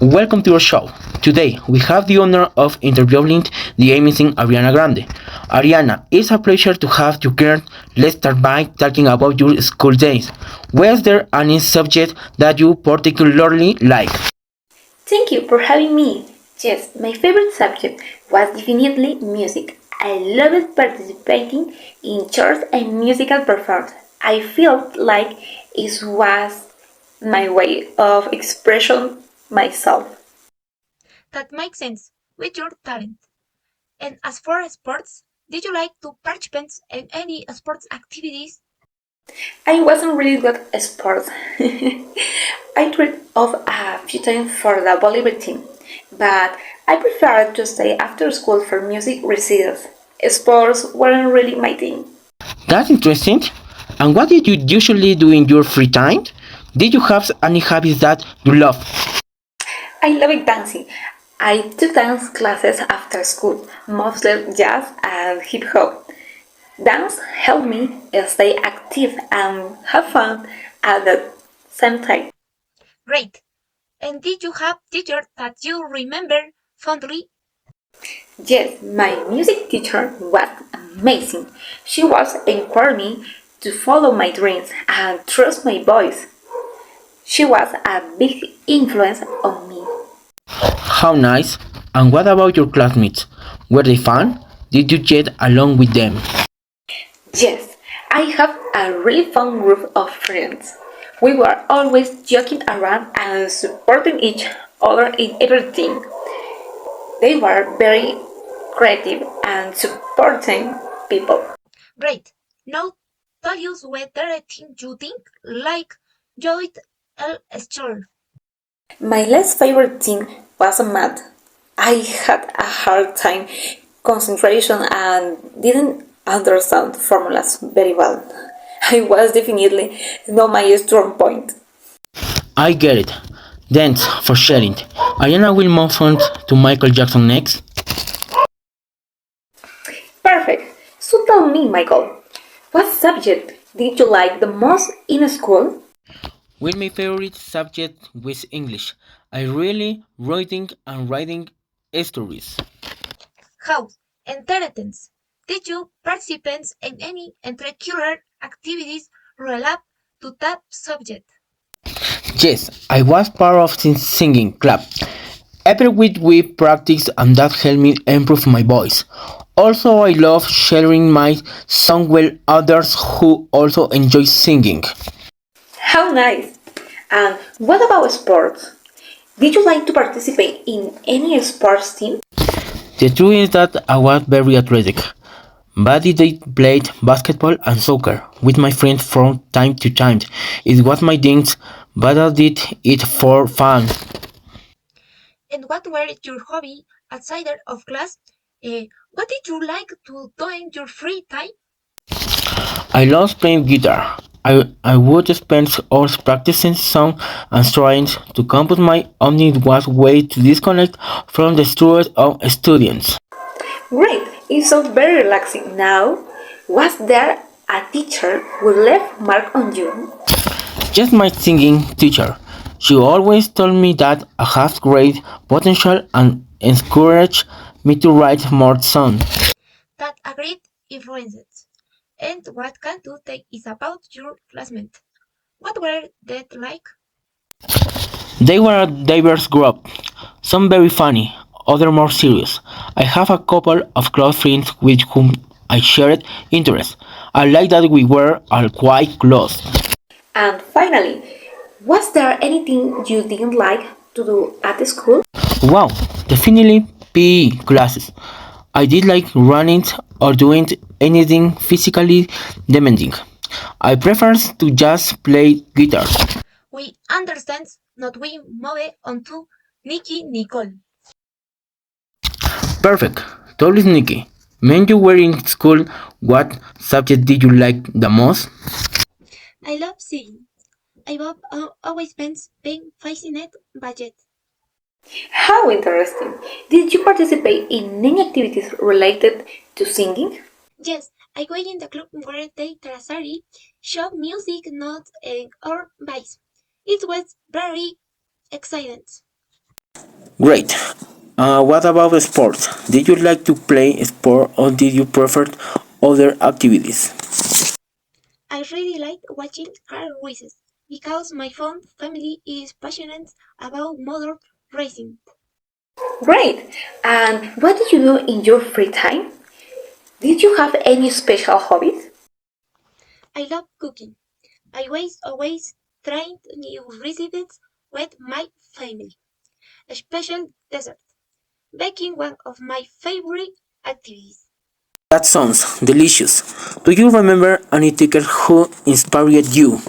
Welcome to our show. Today we have the honor of interviewing the amazing Ariana Grande. Ariana, it's a pleasure to have you here. Let's start by talking about your school days. Was there any subject that you particularly like? Thank you for having me. Yes, my favorite subject was definitely music. I loved participating in church and musical performance. I felt like it was my way of expression myself. That makes sense with your talent. And as for sports, did you like to participate in any sports activities? I wasn't really good at sports. I tried off a few times for the volleyball team, but I preferred to stay after school for music recitals. Sports weren't really my thing. That's interesting. And what did you usually do in your free time? Did you have any hobbies that you love? I love dancing. I took dance classes after school, mostly jazz and hip hop. Dance helped me stay active and have fun at the same time. Great. And did you have teachers that you remember fondly? Yes, my music teacher was amazing. She was encouraging me to follow my dreams and trust my voice. She was a big influence on me. How nice. And what about your classmates? Were they fun? Did you get along with them? Yes, I have a really fun group of friends. We were always joking around and supporting each other in everything. They were very creative and supporting people. Great. Now tell us whether a thing you think like Joyce L. Stoll. My least favorite thing was math. I had a hard time concentration and didn't understand formulas very well. I was definitely not my strong point. I get it. Thanks for sharing. Ariana will move on to Michael Jackson next. Perfect. So tell me, Michael, what subject did you like the most in school? Well, my favorite subject was English. I really reading and writing stories. How? Entertainment. Did you participate in any extracurricular activities related to that subject? Yes, I was part of the singing club. Every week we practiced and that helped me improve my voice. Also, I love sharing my song with others who also enjoy singing. How nice! And what about sports? Did you like to participate in any sports team? The truth is that I was very athletic, but I played basketball and soccer with my friends from time to time. It was my things, but I did it for fun. And what were your hobby outside of class? What did you like to do in your free time? I love playing guitar. I would spend hours practicing songs and trying to compose my own. It was a way to disconnect from the stress of students. Great! It sounds very relaxing. Now, was there a teacher who left mark on you? Just my singing teacher. She always told me that I have great potential and encouraged me to write more songs. That a great influence. And what can you tell is about your classmates? What were they like? They were a diverse group, some very funny, others more serious. I have a couple of close friends with whom I shared interests. I like that we were all quite close. And finally, was there anything you didn't like to do at school? Wow, definitely PE classes. I did like running or doing anything physically demanding. I prefer to just play guitar. We understand not we move on to Nikki Nicole. Perfect. Totally sneaky. When you were in school, what subject did you like the most? I love singing. I've always been being fascinated by it. How interesting! Did you participate in any activities related to singing? Yes, I go in the club where they Trasari show music notes and or bass. It was very exciting. Great. What about sports? Did you like to play sport or did you prefer other activities? I really like watching car races because my fun family is passionate about motor racing. Great! And what did you do in your free time? Did you have any special hobbies? I love cooking. I was always trying new recipes with my family, especially dessert. Baking one of my favorite activities. That sounds delicious. Do you remember any teacher who inspired you?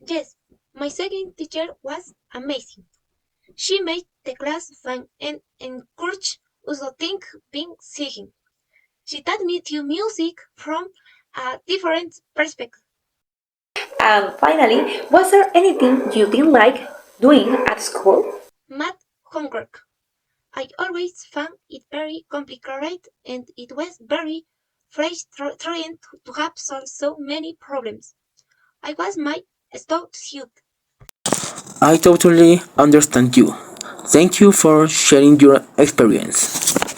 Yes, my second teacher was amazing. She made the class fun and encouraged us to think being singing. She taught me to music from a different perspective. And finally, was there anything you didn't like doing at school? Math homework. I always found it very complicated and it was very frustrating to have solved so many problems. I was my stout suit. I totally understand you. Thank you for sharing your experience.